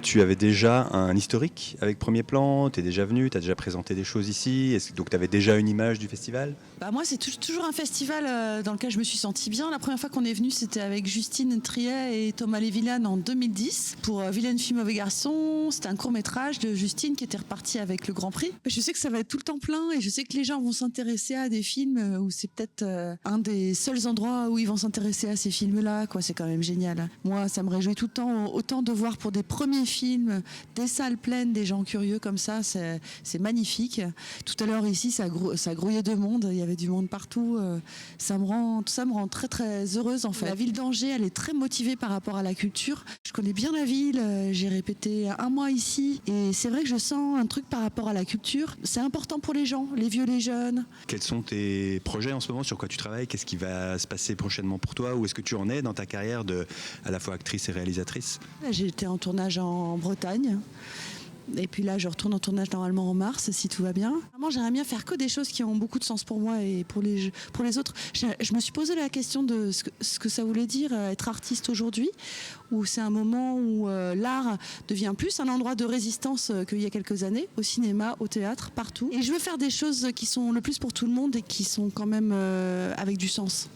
tu avais déjà un historique avec Premier Plan? Tu es déjà venu, tu as déjà présenté des choses ici? Donc tu avais déjà une image du festival? Moi, c'est toujours un festival dans lequel je me suis sentie bien. La première fois qu'on est venu, c'était avec Justine Triet et Thomas Lévillane en 2010 pour Vilaine fille, mauvais garçon. C'était un court-métrage de Justine qui était reparti avec le Grand Prix. Je sais que ça va être tout le temps plein et je sais que les gens vont s'intéresser à des films où c'est peut-être un des seuls endroits où ils vont s'intéresser à ces films-là. C'est quand même génial. Moi, ça me réjouit tout le temps, autant de voir pour des premiers films des salles pleines, des gens curieux comme ça, c'est magnifique. Tout à l'heure ici, ça grouillait de monde, il y avait du monde partout. Ça me rend très très heureuse en fait. La ville d'Angers, elle est très motivée par rapport à la culture. Je connais bien la ville, j'ai répété 1 mois ici et c'est vrai que je sens un truc par rapport à la culture. C'est important pour les gens, les vieux, les jeunes. Quels sont tes projets en ce moment? Sur quoi tu travailles? Qu'est-ce qui va se passer prochainement pour toi? Où est-ce que tu en es dans ta carrière à la fois actrice et réalisatrice? Là, j'ai été en tournage en Bretagne. Et puis là, je retourne en tournage normalement en mars, si tout va bien. Vraiment, j'aimerais bien faire que des choses qui ont beaucoup de sens pour moi et pour les autres. Je me suis posé la question de ce que ça voulait dire être artiste aujourd'hui, où c'est un moment où l'art devient plus un endroit de résistance qu'il y a quelques années, au cinéma, au théâtre, partout. Et je veux faire des choses qui sont le plus pour tout le monde et qui sont quand même avec du sens.